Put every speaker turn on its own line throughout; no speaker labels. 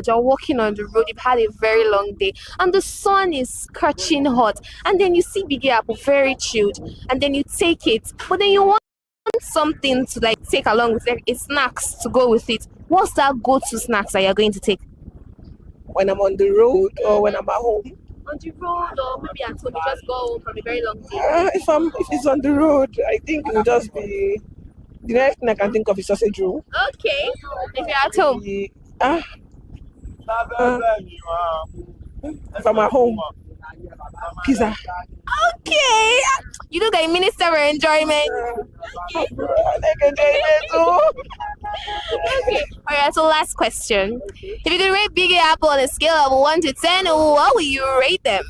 You're walking on the road, you've had a very long day, and the sun is scorching hot, and then you see big apple very chilled, and then you take it, but then you want something to like take along with it, it's snacks to go with it. What's that go-to snacks that you're going to take?
When I'm on the road or when I'm at home.
On the road or maybe at home, you just go home from a very long day.
If it's on the road, I think it will just be the next thing I can think of is sausage roll.
Okay. If you're at home.
If I'm at home, pizza.
Okay. You look like a minister for enjoyment.
I like enjoyment too.
Okay. Alright, so last question. If you could rate Big Apple on a scale of 1 to 10, what will you rate them?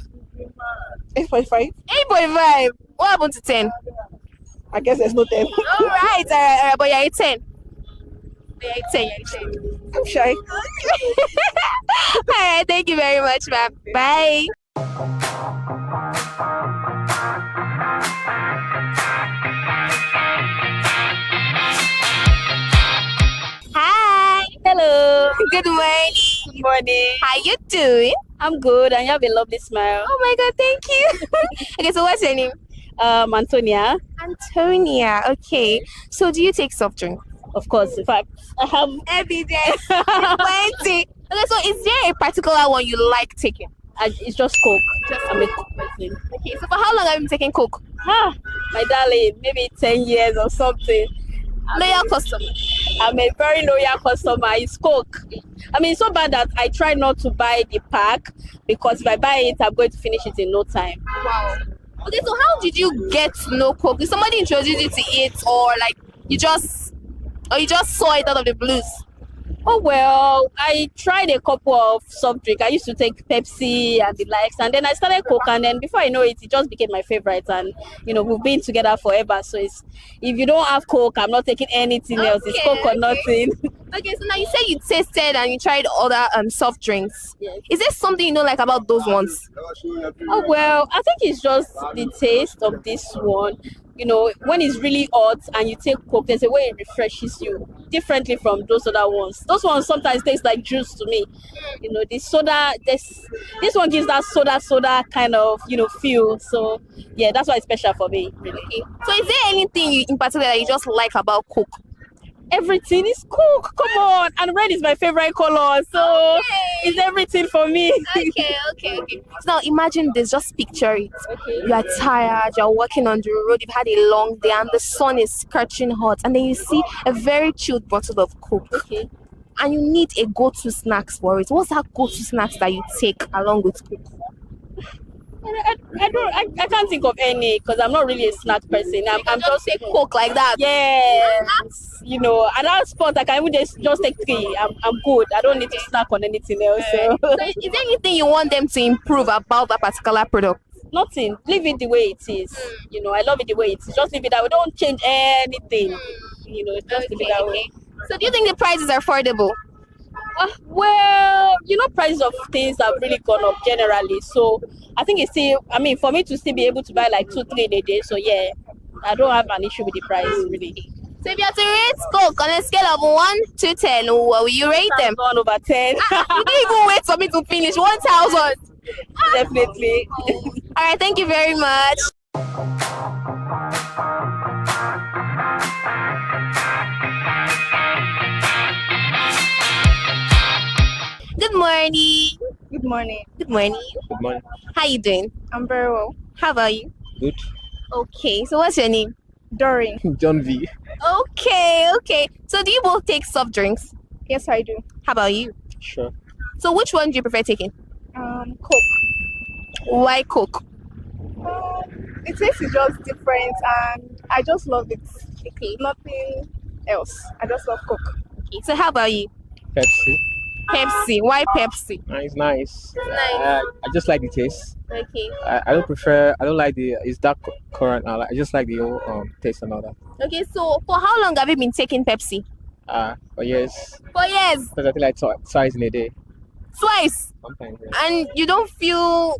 8.5.
8.5. What happened to 10?
I guess there's no 10.
Alright, but you're a 10. You're a 10.
I'm shy.
Alright, thank you very much, ma'am. Bye. Hi.
Hello.
Good morning.
Good morning.
How you doing?
I'm good, and you have a lovely smile.
Oh my god, thank you. Okay, so what's your name?
Antonia.
Antonia. Okay. So do you take soft drink?
Of course. In fact, I have
Evidence. Plenty. Okay, so is there a particular one you like taking?
it's just Coke. I'm a Coke person.
Okay, so for how long have you been taking Coke?
My darling, maybe 10 years or something.
Loyal customer.
I'm a very loyal customer. It's Coke. I mean, it's so bad that I try not to buy the pack because if I buy it, I'm going to finish it in no time.
Wow. Okay, so how did you get to know Coke? Did somebody introduce you to it, or like you just saw it out of the blues?
Oh well, I tried a couple of soft drinks. I used to take Pepsi and the likes, and then I started Coke, and then before I know it, it just became my favorite. And we've been together forever. So it's if you don't have Coke, I'm not taking anything else. It's Coke or nothing.
Okay, so now you say you tasted and you tried other soft drinks.
Yes.
Is there something you know like about those ones?
Oh well, I think it's just the taste of this one. When it's really hot and you take Coke, there's a way it refreshes you differently from those other ones. Those ones sometimes taste like juice to me. The soda, this one gives that soda kind of, feel. So yeah, that's why it's special for me, really.
So is there anything in particular that you just like about Coke?
Everything is Coke. Come on. And red is my favorite color. So it's everything for me.
Okay. So now imagine this, just picture it.
Okay.
You are tired, you're walking on the road, you've had a long day and the sun is scorching hot, and then you see a very chilled bottle of Coke.
Okay.
And you need a go-to snacks for it. What's that go-to snacks that you take along with Coke?
I can't think of any because I'm not really a snack person. I'm just
take Coke like that.
Yeah. At that spot I can even just take 3. I'm good. I don't need to snack on anything else. So.
So is there anything you want them to improve about that particular product?
Nothing. Leave it the way it is. I love it the way it is. Just leave it that way. Don't change anything. Just leave it that way.
So do you think the prices are affordable?
Well, prices of things have really gone up generally. So I think it's still, for me to still be able to buy like 2-3 in a day. So yeah, I don't have an issue with the price really.
So if you have to rate Coke on a scale of 1 to 10, what will you rate them?
1 over 10.
You didn't even wait for me to finish. 1,000.
Definitely.
All right, thank you very much. Good morning.
Good morning.
Good morning.
Good morning.
How you doing?
I'm very well.
How about you?
Good.
Okay, so what's your name?
Doreen.
John V.
Okay. So do you both take soft drinks?
Yes, I do.
How about you?
Sure.
So which one do you prefer taking?
Coke.
Why Coke?
The taste is just different and I just love it.
Okay.
Nothing else. I just love Coke.
Okay. So how about you?
Pepsi.
Pepsi. Why Pepsi?
It's nice.
Nice.
I just like the taste.
Okay.
I don't like it's dark current. I just like the taste and all that.
Okay. So for how long have you been taking Pepsi?
For years.
For years.
Because I think like twice in a day.
Twice.
Sometimes. Yeah.
And you don't feel?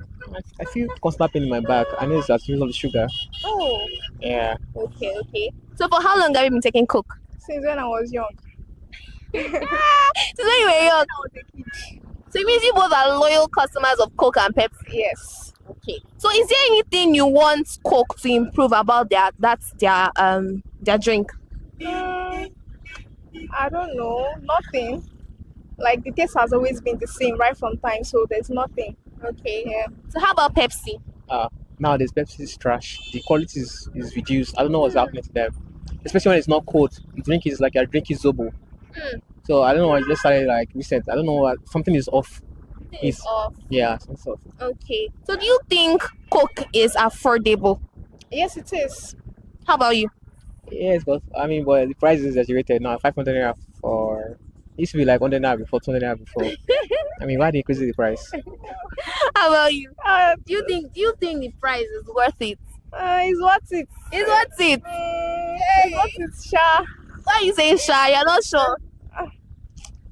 I feel constant pain in my back. I know it's as because of the sugar.
Oh.
Yeah.
Okay. So for how long have you been taking Coke?
Since when I was young.
Since when you were young. So it means you both are loyal customers of Coke and Pepsi.
Yes.
Okay. So is there anything you want Coke to improve about their drink?
I don't know. Nothing. Like the taste has always been the same right from time, so there's nothing.
Okay.
Yeah.
So how about Pepsi?
Nowadays Pepsi is trash. The quality is reduced. I don't know what's happening to them, especially when it's not cold. The drink is like you're drinking Zobo. So I don't know. I just started like recent. I don't know what something is off.
It's off.
Yeah, something's off.
Okay. So do you think Coke is affordable?
Yes, it is.
How about you?
Yes, but I mean, but the price is exaggerated now. 500 naira for it used to be like 100 naira before, 200 naira before. I mean, why they increase the price?
How about you? Do you think the price is worth it?
It's worth it.
It's worth it.
It's worth it, Sha.
Why you saying shy? You're not sure.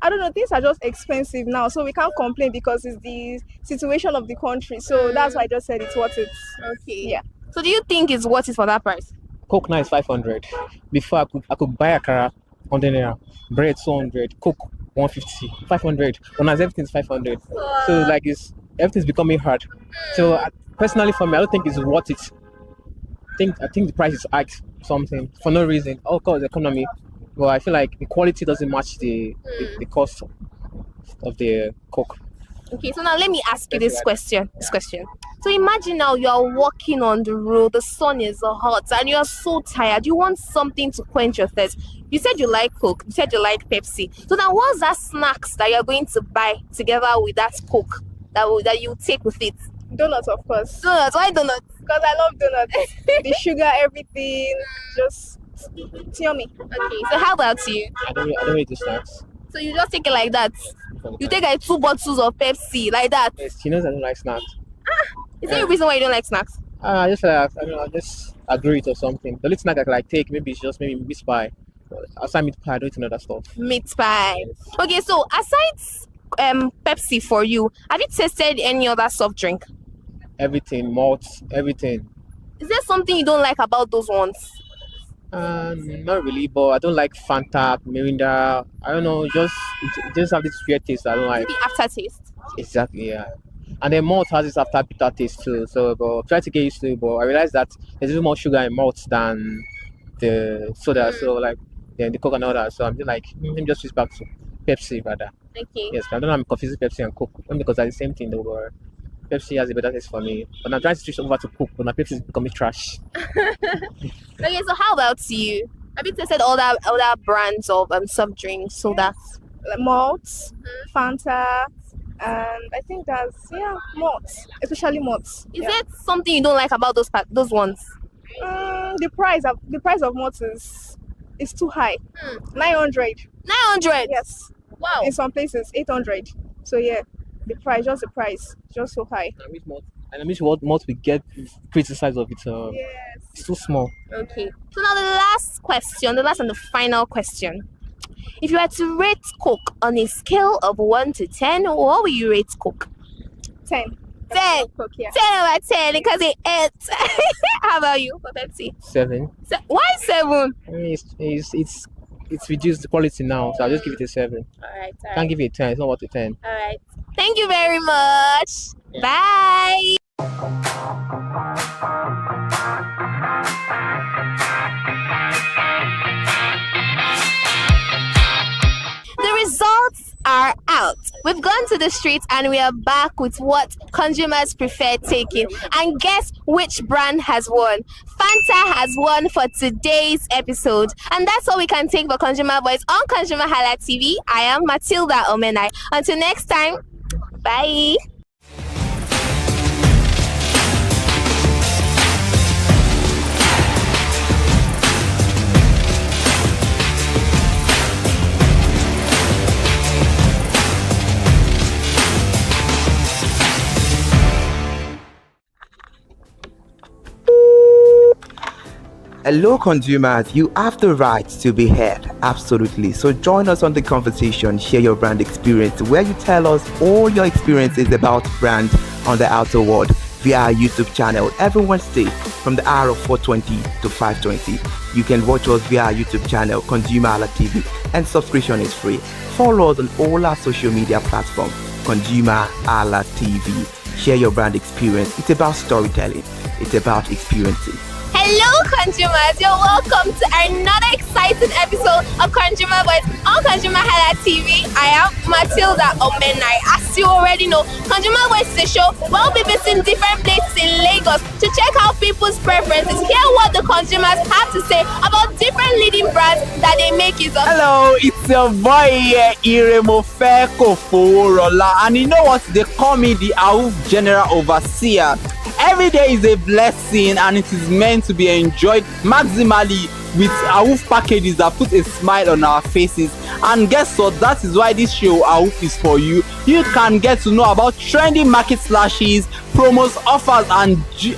I don't know. Things are just expensive now, so we can't complain because it's the situation of the country. So that's why I just said it's worth it.
Okay.
Yeah.
So do you think it's worth it for that price?
Coke now is 500. Before I could buy a car 100 naira, bread 200, Coke 150, 500. When as everything's 500, so like everything's becoming hard. So personally for me, I don't think it's worth it. I think the price is high something for no reason. Of course, the economy. Well, I feel like the quality doesn't match the cost of the Coke.
Okay, so now let me ask you this question. So imagine now you are walking on the road, the sun is hot, and you are so tired. You want something to quench your thirst. You said you like Coke. You said you like Pepsi. So now, what's that snacks that you're going to buy together with that Coke that you take with it?
Donuts, of course.
Donuts. Why donuts?
Because I love donuts. The sugar, everything, just it's yummy.
Okay. So how about you?
I don't eat the snacks.
So you just take it like that? You take like 2 bottles of Pepsi like that?
Yes, she knows I don't like snacks.
Is there a reason why you don't like snacks?
I just I don't know, I just agree it or something. The only snack I can like take maybe it's just maybe meat pie. Outside meat pie, I don't eat other stuff.
Meat pie. Okay, so aside Pepsi for you, have you tasted any other soft drink?
Everything, malts, everything.
Is there something you don't like about those ones?
Not really, but I don't like Fanta, Mirinda. I don't know, it just have this weird taste I don't like.
The aftertaste.
Exactly, yeah. And then malt has this after bitter taste too. So, but try to get used to it. But I realized that there's even more sugar in malt than the soda. So like, the Coke and all that. So I'm just like, let me just switch back to Pepsi rather.
Okay.
Yes, I don't know. I'm confusing Pepsi and Coke only because they're the same thing though. But Pepsi has a better taste for me. But I'm trying to switch over to Coke, but my Pepsi is becoming trash.
Okay, so how about you? Have you tasted all that brands of soft drinks, soda?
Like malts, Fanta, and I think that's malts, especially malts.
Is there something you don't like about those ones?
The price of malts is too high. 900.
900.
Yes.
Wow.
In some places 800. So yeah, the price, just so high.
I wish what malt we get criticized of it.
Yes.
It's too small.
Okay. So now the last and the final question. If you had to rate Coke on a scale of 1 to 10, what will you rate Coke?
10.
10.
Coke, yeah.
10 over 10 because it ate. How about you for Pepsi?
7.
Why 7?
I mean, it's reduced the quality now, so I'll just give it a 7.
Alright.
Can't give it a 10. It's not worth a 10.
Alright. Thank you very much. Bye. The results are out. We've gone to the streets and we are back with what consumers prefer taking. And guess which brand has won? Fanta has won for today's episode. And that's all we can take for Consumer Voice on ConsumerHallaTV. I am Matilda Omenai. Until next time, bye.
Hello consumers, you have the right to be heard, absolutely. So join us on the conversation, share your brand experience, where you tell us all your experiences about brand on the outer world. via our YouTube channel every Wednesday from the hour of 4:20 to 5:20. You can watch us via our YouTube channel, ConsumerHallaTV, and subscription is free. Follow us on all our social media platforms, ConsumerHallaTV. Share your brand experience. It's about storytelling. It's about experiences.
Hello, consumers. You're welcome to another exciting episode of Consumer Voice on ConsumerHallaTV. I am Matilda Omenai. As you already know, Consumer Voice is a show where we'll be visiting different places in Lagos to check out people's preferences, hear what the consumers have to say about different leading brands that they make use of.
Hello, it's your boy here, Iremofeko Foworola, and you know what? They call me the AUF General Overseer. Every day is a blessing and it is meant to be enjoyed maximally with AUF packages that put a smile on our faces. And guess what? That is why this show AUF is for you. You can get to know about trendy market slashes, promos, offers,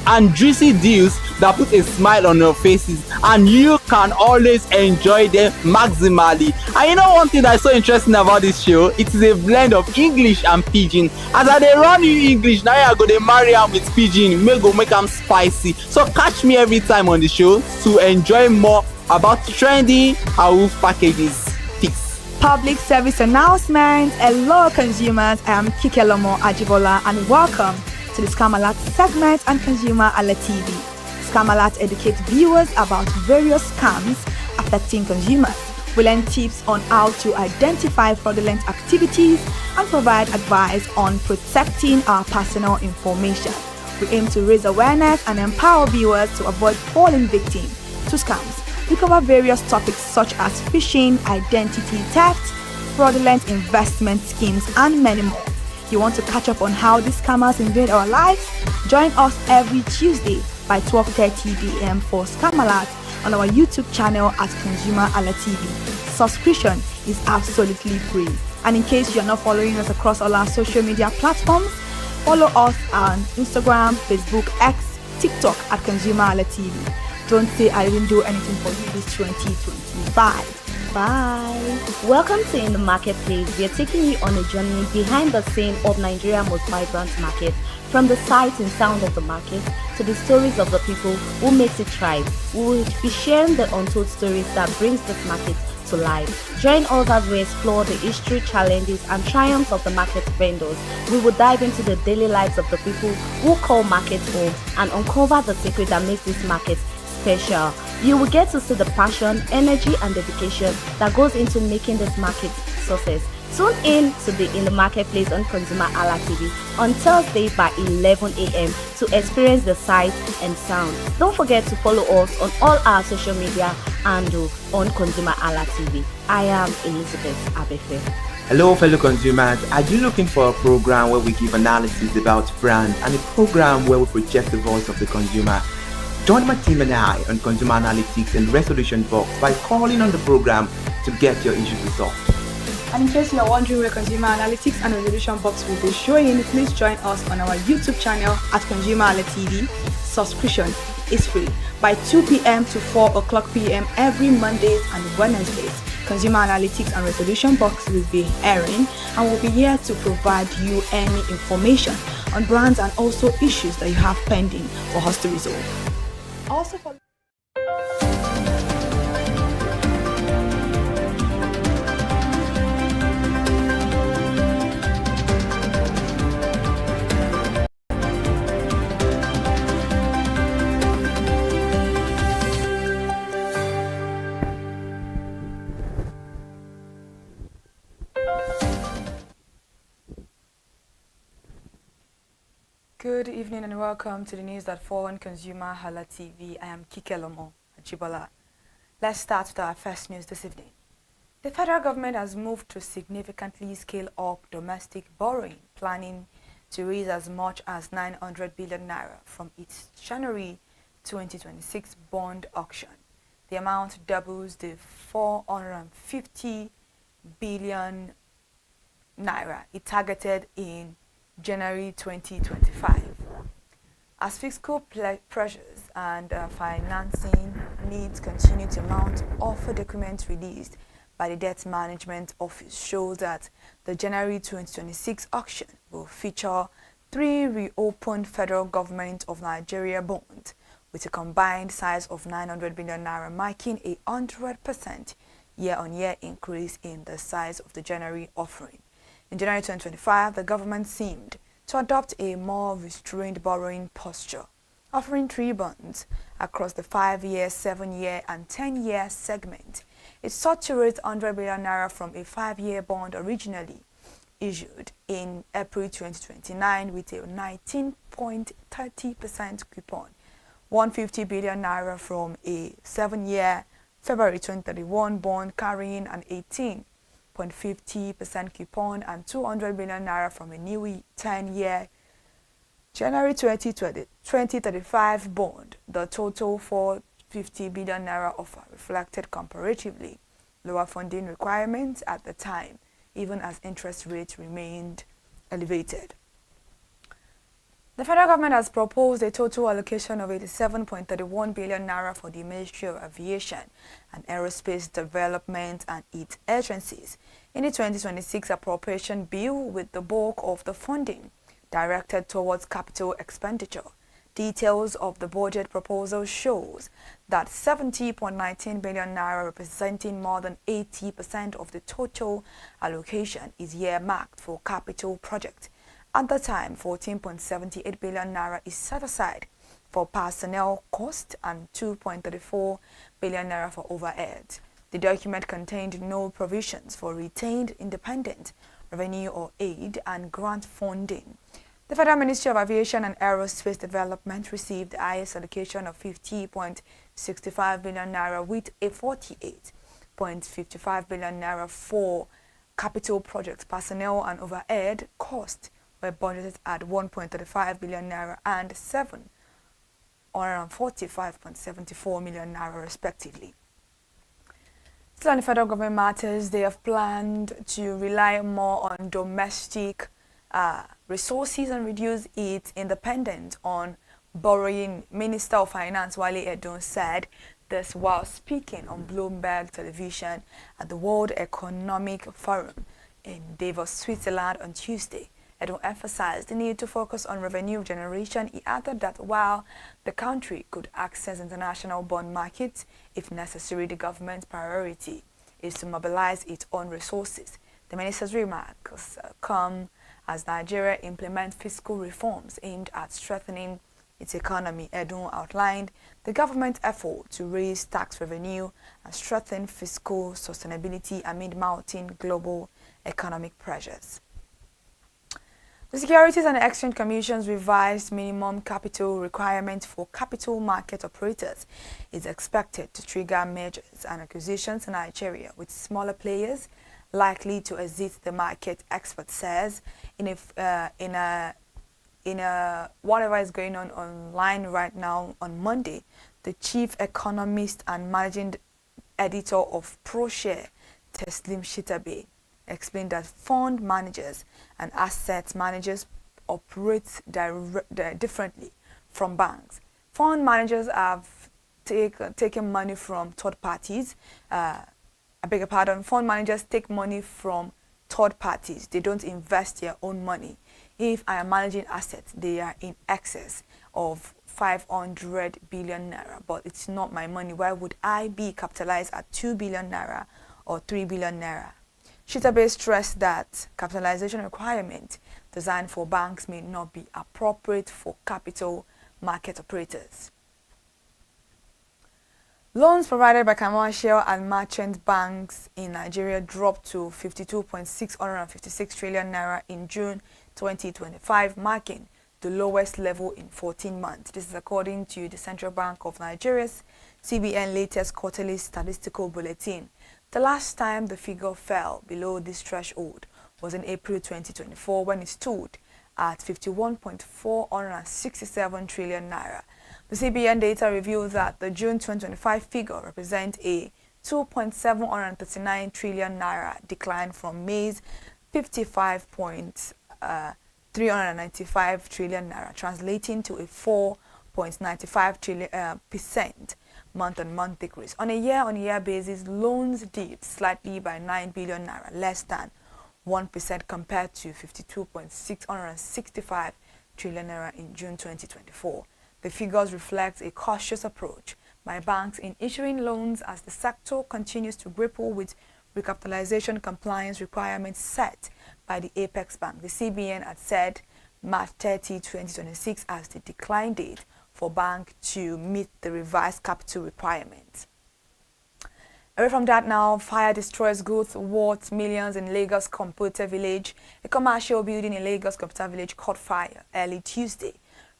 and juicy deals that put a smile on your faces, and you can always enjoy them maximally. And you know one thing that is so interesting about this show? It is a blend of English and Pidgin. As I dey run you English, now I go dey marry am with Pidgin, make am spicy. So catch me every time on the show to enjoy more about trendy AUF packages. Peace.
Public service announcement. Hello, consumers. I am Kikelomo Ajibola, and welcome to the Scam Alert segment on ConsumerHallaTV. Scam Alert educates viewers about various scams affecting consumers. We learn tips on how to identify fraudulent activities and provide advice on protecting our personal information. We aim to raise awareness and empower viewers to avoid falling victim to scams. We cover various topics such as phishing, identity theft, fraudulent investment schemes, and many more. You want to catch up on how these scammers invade our lives? Join us every Tuesday by 12:30 p.m. for Scam Alert on our YouTube channel at ConsumerHallaTV. Subscription is absolutely free. And in case you're not following us across all our social media platforms, follow us on Instagram, Facebook, X, TikTok at ConsumerHallaTV. Don't say I didn't do anything for you this 2025. Bye.
Welcome to In the Marketplace. We are taking you on a journey behind the scene of Nigeria's most vibrant market, from the sight and sound of the market to the stories of the people who makes it thrive. We will be sharing the untold stories that brings this market to life. Join us as we explore the history, challenges, and triumphs of the market vendors. We will dive into the daily lives of the people who call market home and uncover the secret that makes this market special. You will get to see the passion, energy, and dedication that goes into making this market success. Tune in to the In the Marketplace on ConsumerHallaTV on Thursday by 11 a.m. to experience the sight and sound. Don't forget to follow us on all our social media handle on ConsumerHallaTV. I am Elizabeth Abefe.
Hello, fellow consumers. Are you looking for a program where we give analysis about brand and a program where we project the voice of the consumer? Join my team and I on Consumer Analytics and Resolution Box by calling on the program to get your issues resolved.
And in case you are wondering where Consumer Analytics and Resolution Box will be showing, please join us on our YouTube channel at ConsumerHallaTV. Subscription is free by 2 p.m. to 4 o'clock p.m. every Mondays and Wednesdays. Consumer Analytics and Resolution Box will be airing and will be here to provide you any information on brands and also issues that you have pending for us to resolve. Also for
Good evening and welcome to the news that fall on ConsumerHallaTV. I am Kikelomo Ajibola. Let's start with our first news this evening. The federal government has moved to significantly scale up domestic borrowing, planning to raise as much as 900 billion naira from its January 2026 bond auction. The amount doubles the 450 billion naira it targeted in January 2025. As fiscal pressures and financing needs continue to mount, offer documents released by the Debt Management Office show that the January 2026 auction will feature 3 reopened federal government of Nigeria bonds with a combined size of 900 billion naira, marking a 100% year-on-year increase in the size of the January offering. In January 2025, the government seemed to adopt a more restrained borrowing posture, offering 3 bonds across the 5-year, 7-year, and 10-year segment. It sought to raise 100 billion naira from a 5-year bond originally issued in April 2029 with a 19.30% coupon, 150 billion naira from a 7-year February 2031 bond carrying an 18.50% coupon, and 200 billion naira from a new 10-year January 2035 bond. The total 450 billion naira offer reflected comparatively lower funding requirements at the time, even as interest rates remained elevated. The federal government has proposed a total allocation of 87.31 billion naira for the Ministry of Aviation and Aerospace Development and its agencies in the 2026 appropriation bill, with the bulk of the funding directed towards capital expenditure. Details of the budget proposal shows that 70.19 billion naira, representing more than 80% of the total allocation, is earmarked for capital projects. At the time, 14.78 billion naira is set aside for personnel cost and 2.34 billion naira for overhead. The document contained no provisions for retained independent revenue or aid and grant funding. The Federal Ministry of Aviation and Aerospace Development received the highest allocation of 50.65 billion naira, with a 48.55 billion naira for capital projects. Personnel and overhead costs were budgeted at 1.35 billion naira and 745.74 million naira respectively. Still on the federal government matters, they have planned to rely more on domestic resources and reduce its independence on borrowing. Minister of Finance Wale Edun said this while speaking on Bloomberg television at the World Economic Forum in Davos, Switzerland on Tuesday. Edun emphasized the need to focus on revenue generation. He added that while the country could access international bond markets if necessary, the government's priority is to mobilize its own resources. The minister's remarks come as Nigeria implements fiscal reforms aimed at strengthening its economy. Edun outlined the government's effort to raise tax revenue and strengthen fiscal sustainability amid mounting global economic pressures. The Securities and Exchange Commission's revised minimum capital requirement for capital market operators is expected to trigger mergers and acquisitions in Nigeria, with smaller players likely to exit the market. Expert says in whatever is going on online right now on Monday, the chief economist and managing editor of ProShare, Teslim Shitabe, explained that fund managers and asset managers operate differently from banks. Fund managers have taken money from third parties. Fund managers take money from third parties. They don't invest their own money. If I am managing assets, they are in excess of 500 billion naira, but it's not my money. Why would I be capitalized at 2 billion naira or 3 billion naira? Shitabe stressed that capitalization requirement designed for banks may not be appropriate for capital market operators. Loans provided by commercial and merchant banks in Nigeria dropped to 52.656 trillion naira in June 2025, marking the lowest level in 14 months. This is according to the Central Bank of Nigeria's CBN latest quarterly statistical bulletin. The last time the figure fell below this threshold was in April 2024, when it stood at 51.467 trillion naira. The CBN data reveals that the June 2025 figure represents a 2.739 trillion naira decline from May's 55.395 trillion naira, translating to a 4.95% month-on-month decrease. On a year-on-year basis, loans dipped slightly by 9 billion naira, less than 1% compared to 52.665 trillion naira in June 2024. The figures reflect a cautious approach by banks in issuing loans as the sector continues to grapple with recapitalization compliance requirements set by the Apex Bank. The CBN had said March 30, 2026 as the decline date for bank to meet the revised capital requirements. Away from that now, fire destroys goods worth millions in Lagos Computer Village. A commercial building in Lagos Computer Village caught fire early Tuesday,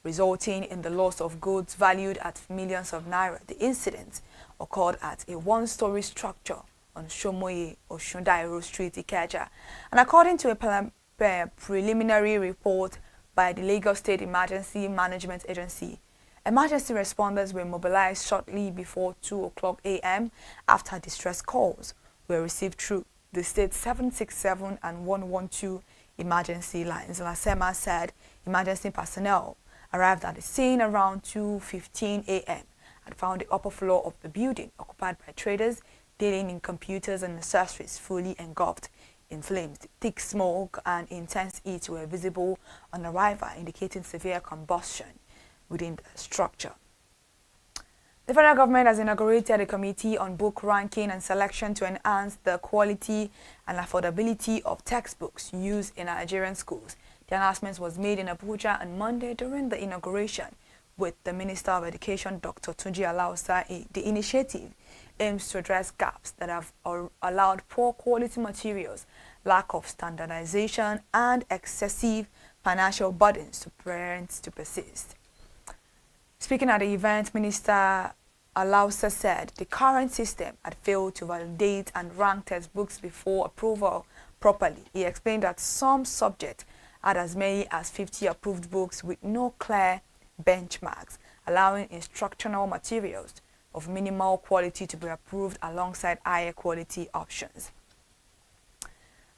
resulting in the loss of goods valued at millions of naira. The incident occurred at a one-story structure on Shomoye Oshundairo Street, Ikeja. And according to a preliminary report by the Lagos State Emergency Management Agency, emergency responders were mobilized shortly before 2:00 a.m. after distress calls were received through the state's 767 and 112 emergency lines. Lasema said emergency personnel arrived at the scene around 2:15 a.m. and found the upper floor of the building occupied by traders dealing in computers and accessories fully engulfed in flames. Thick smoke and intense heat were visible on arrival, indicating severe combustion within the structure. The federal government has inaugurated a committee on book ranking and selection to enhance the quality and affordability of textbooks used in Nigerian schools. The announcement was made in Abuja on Monday during the inauguration with the Minister of Education, Dr. Tunji Alausa. The initiative aims to address gaps that have allowed poor quality materials, lack of standardization, and excessive financial burdens to parents to persist. Speaking at the event, Minister Alausa said the current system had failed to validate and rank textbooks before approval properly. He explained that some subjects had as many as 50 approved books with no clear benchmarks, allowing instructional materials of minimal quality to be approved alongside higher quality options.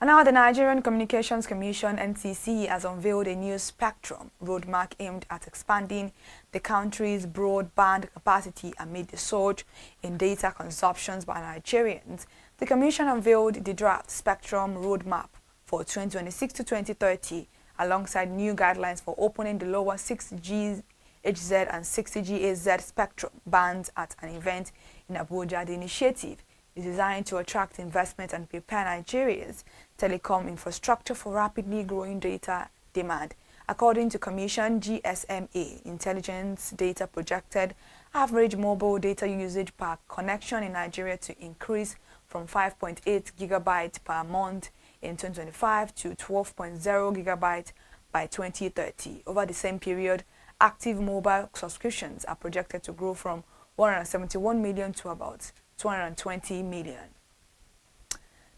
And now the Nigerian Communications Commission, NCC, has unveiled a new spectrum roadmap aimed at expanding the country's broadband capacity amid the surge in data consumptions by Nigerians. The Commission unveiled the draft spectrum roadmap for 2026 to 2030, alongside new guidelines for opening the lower 6G HZ and 60G AZ spectrum bands at an event in Abuja. The initiative is designed to attract investment and prepare Nigeria's telecom infrastructure for rapidly growing data demand. According to Commission GSMA intelligence data, projected average mobile data usage per connection in Nigeria to increase from 5.8 gigabytes per month in 2025 to 12.0 gigabytes by 2030. Over the same period, active mobile subscriptions are projected to grow from 171 million to about 220 million.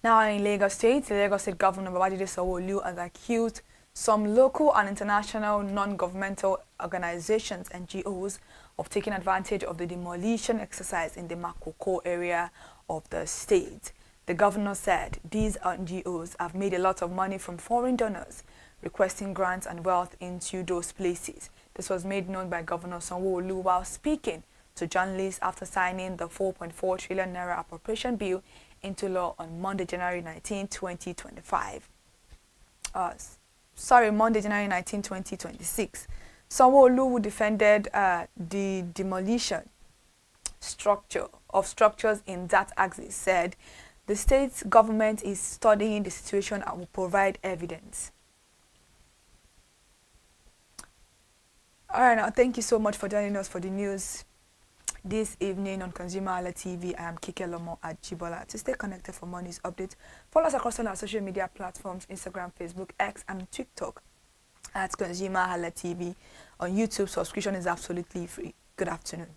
Now in Lagos State, the Lagos State Governor Babajide Sanwo-Olu has accused some local and international non-governmental organizations, NGOs, of taking advantage of the demolition exercise in the Makoko area of the state. The governor said these NGOs have made a lot of money from foreign donors requesting grants and wealth into those places. This was made known by Governor Sanwo-Olu while speaking to journalists after signing the 4.4 trillion naira appropriation bill into law on Monday, January 19, 2025. Monday, January 19, 2026. Sanwo-Olu defended the demolition of structures in that axis, said the state government is studying the situation and will provide evidence. All right, now thank you so much for joining us for the news this evening on ConsumerHallaTV. I am Kike Lomo Ajibola. To stay connected for more news updates, follow us across all our social media platforms, Instagram, Facebook, X, and TikTok at ConsumerHallaTV. On YouTube, subscription is absolutely free. Good afternoon.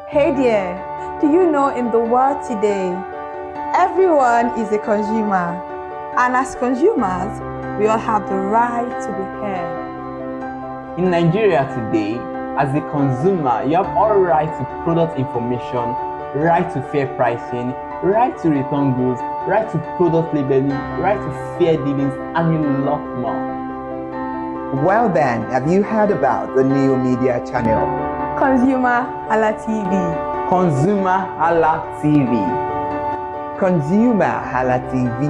Hey there, do you know in the world today, everyone is a consumer, and as consumers, we all have the right to be heard.
In Nigeria today, as a consumer, you have all right to product information, right to fair pricing, right to return goods,
right to product labeling, right to fair dealings, and a lot more. Well then, have you heard about the new media channel?
ConsumerHalla TV.
ConsumerHalla TV. ConsumerHalla TV.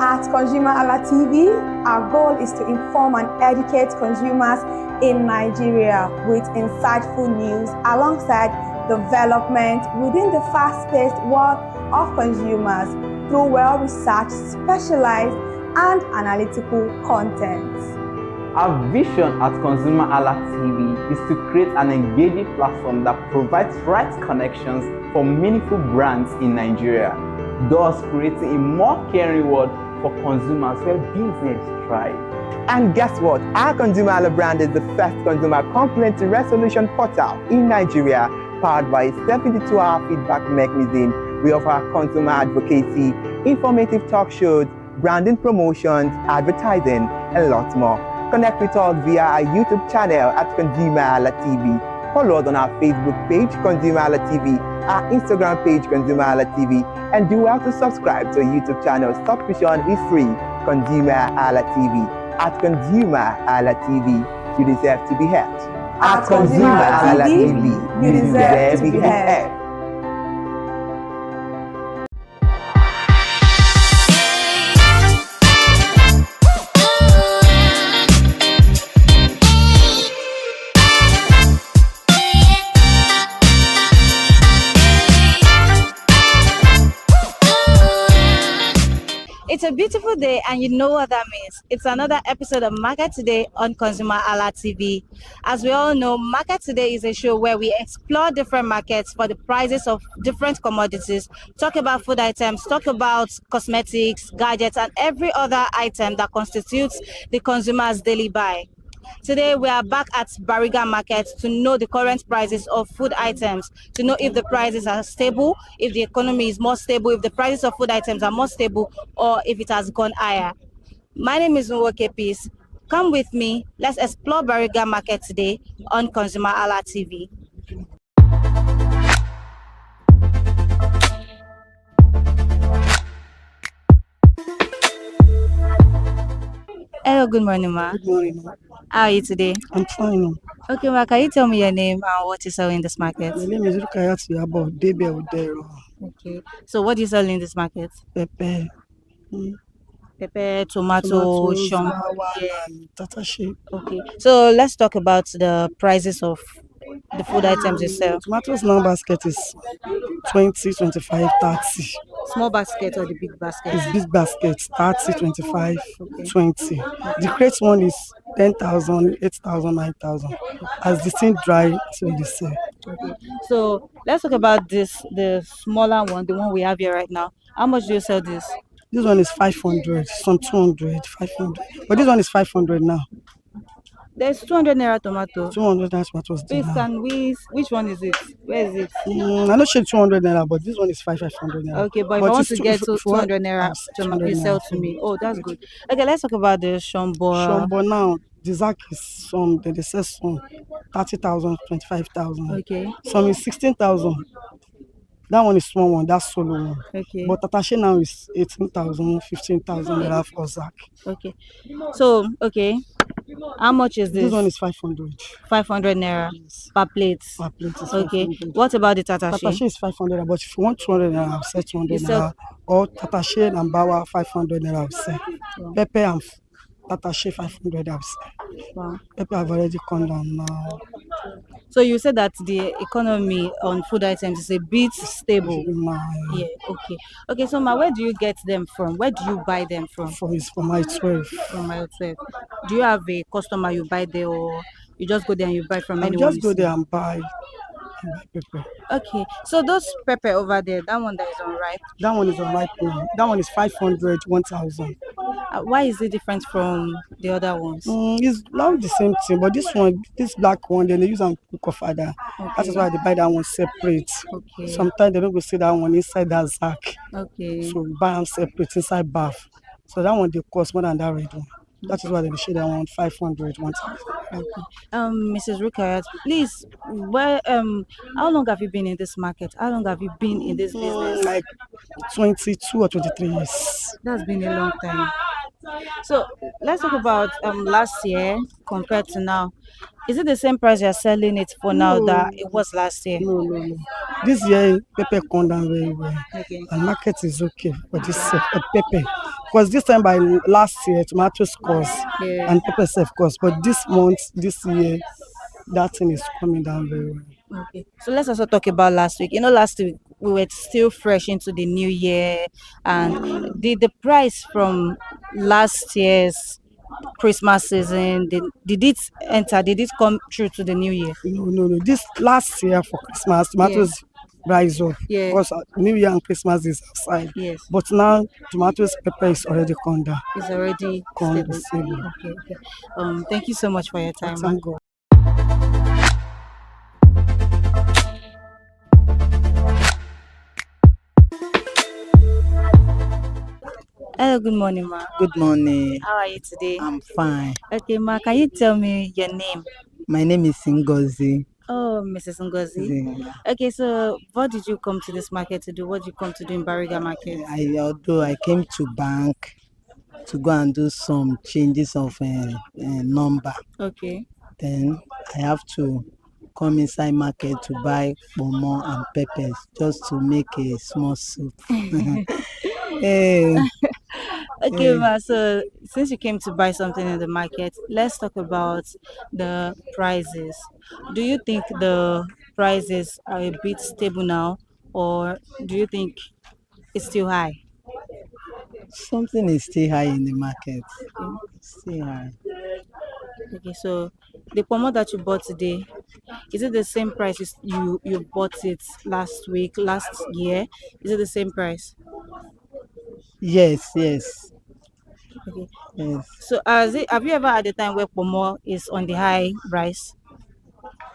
At ConsumerHalla TV, our goal is to inform and educate consumers in Nigeria with insightful news alongside development within the fast-paced world of consumers through well-researched, specialized, and analytical content.
Our vision at ConsumerHalla TV is to create an engaging platform that provides right connections for meaningful brands in Nigeria, thus creating a more caring world for consumers where business thrive. And guess what? Our ConsumerHalla brand is the first consumer complaint resolution portal in Nigeria, powered by a 72-hour feedback mechanism. We offer consumer advocacy, informative talk shows, branding promotions, advertising, and lots more. Connect with us via our YouTube channel at ConsumerHalla TV. Follow us on our Facebook page, ConsumerHalla TV, our Instagram page, ConsumerHalla TV, and do well to subscribe to our YouTube channel. Subscription is free. ConsumerHalla TV. At ConsumerHalla TV, you deserve to be heard. At ConsumerHalla TV, you deserve to be heard.
It's a beautiful day, and you know what that means. It's another episode of Market Today on ConsumerHalla TV. As we all know, Market Today is a show where we explore different markets for the prices of different commodities, talk about food items, talk about cosmetics, gadgets, and every other item that constitutes the consumer's daily buy. Today, we are back at Bariga Market to know the current prices of food items, to know if the prices are stable, if the economy is more stable, if the prices of food items are more stable, or if it has gone higher. My name is Nwoke Peace. Come with me. Let's explore Bariga Market today on ConsumerHalla TV. Hello, good morning, ma.
Good morning.
How are you today?
I'm fine.
Okay, ma, can you tell me your name and what you sell in this market?
My name is Rukayat Yabo Debe Odero.
Okay, so what do you sell in this market?
Pepper,
Pepper, tomato, shombo.
and tatashi.
Okay, so let's talk about the prices of the food items you sell.
Tomatoes now basket is 20, 25, 30.
Small basket or the big basket?
It's big basket, 30, 25, 20. The crate one is 10,000, 8,000, 9,000. As the thing dry, so they sell.
Okay, so let's talk about the smaller one, the one we have here right now. How much do you sell this?
This one is 500, some 200, 500. But this one is 500 now.
There's 200 naira tomato.
200 naira tomatoes.
Please, which one is it? Where is it?
I know she 200 naira, but this one is 500 naira.
Okay, but if I want to get 200 naira, you sell to me. Oh, that's good. Okay, let's talk about the shombo.
Shombo now, the Zak is some, they sell some 30,000, 25,000.
Okay.
Some is 16,000. That one is small one, that's solo one.
Okay.
But Tatashi now is 18,000, 15,000 naira for Zak.
Okay. So, okay. How much is this?
This one is 500.
500 naira per plate.
Per plate is
Okay.
500.
What about the tatashi?
Tatashi is 500, but if you want 200 naira, I'll sell 200
You sell-
naira. Or Tatashi and Bawa 500 naira, I'll sell.
Wow.
Pepper and Tatashi 500, I'll sell.
Wow.
Pepper have already come down now.
So you said that the economy on food items is a bit stable.
My,
Yeah. Okay. Okay. So, ma, where do you get them from? Where do you buy them from?
It's for my 12.
From my 12. Do you have a customer you buy there, or you just go there and you buy from
I'll
anyone?
just go there and buy pepper.
Okay. So those pepper over there, that one that is unripe,
That one is a ripe one. That one is 500, 1,000.
why is it different from the other ones?
It's not the same thing, but this one, this black one, then they use and cook of other. That is why they buy that one separate.
Okay.
Sometimes they don't go see that one inside that sack.
Okay.
So buy them separate inside bath. So that one they cost more than that red one. That is why they share around 500, 1,000.
Mrs. Rukayat, please, how long have you been in this market? How long have you been in this business?
Like 22 or 23 years.
That's been a long time. So let's talk about last year compared to now. Is it the same price you're selling it for now that it was last year?
No. This year, pepper come down very well.
Okay.
And market is okay for this pepper. Because this time by last year, tomatoes cost and pepper self cost. But this month, this year, that thing is coming down very well.
Okay. So let's also talk about last week. Last week we were still fresh into the new year, and the price from last year's Christmas season, did it enter? Did it come through to the new year?
No. This last year for Christmas, tomatoes rise up.
Yeah.
Because New Year and Christmas is outside.
Yes.
But now tomatoes pepper is already come down.
It's already
stable.
Okay. Thank you so much for your time.
Thank God.
Hello, good morning, ma.
Good morning.
How are you today?
I'm fine.
Okay, ma, can you tell me your name?
My name is Ngozi.
Oh, Mrs. Ngozi. Okay, so what did you come to this market to do? What did you come to do in Bariga Market?
Although I came to bank to go and do some changes of number.
Okay.
Then I have to come inside market to buy pomo and peppers just to make a small soup.
Okay, ma, so since you came to buy something in the market, let's talk about the prices. Do you think the prices are a bit stable now, or do you think it's still high?
Something is still high in the market. Still high.
Okay, so the pomo that you bought today, is it the same price you bought it last year? Is it the same price?
Yes.
Okay.
Yes.
So have you ever had a time where pomo is on the high price?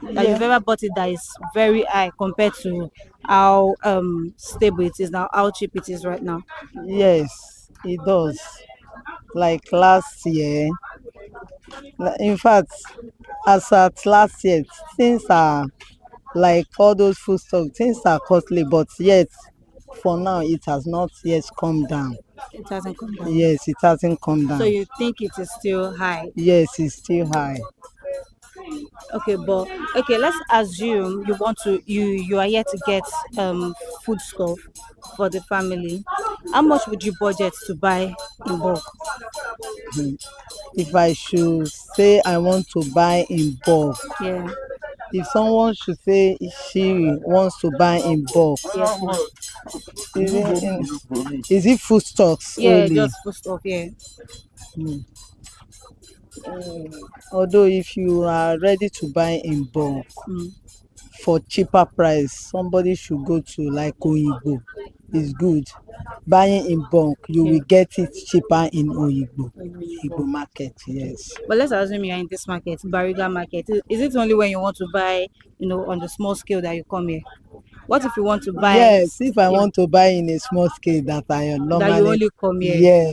That you've ever bought it that is very high compared to how stable it is now, how cheap it is right now?
Yes, it does. Like last year, in fact, as at last year, things are like all those food stuff, things are costly, but yet for now it has not yet come down.
It hasn't come down.
Yes, it hasn't come down.
So you think it is still high?
Yes, it's still high.
Okay, but let's assume you are here to get food stuff for the family. How much would you budget to buy in bulk?
If I should say I want to buy in bulk, if someone should say she wants to buy in bulk, is it food stocks only?
Just food stuff,
Although if you are ready to buy in bulk for cheaper price, somebody should go to like Oyigbo. It's good. Buying in bulk, you will get it cheaper in Oyigbo market. Yes.
But let's assume you are in this market, Bariga Market. Is it only when you want to buy, on the small scale that you come here? What if you want to buy?
Yes, if I want to buy in a small scale that I normally.
That you only come here.
Yes.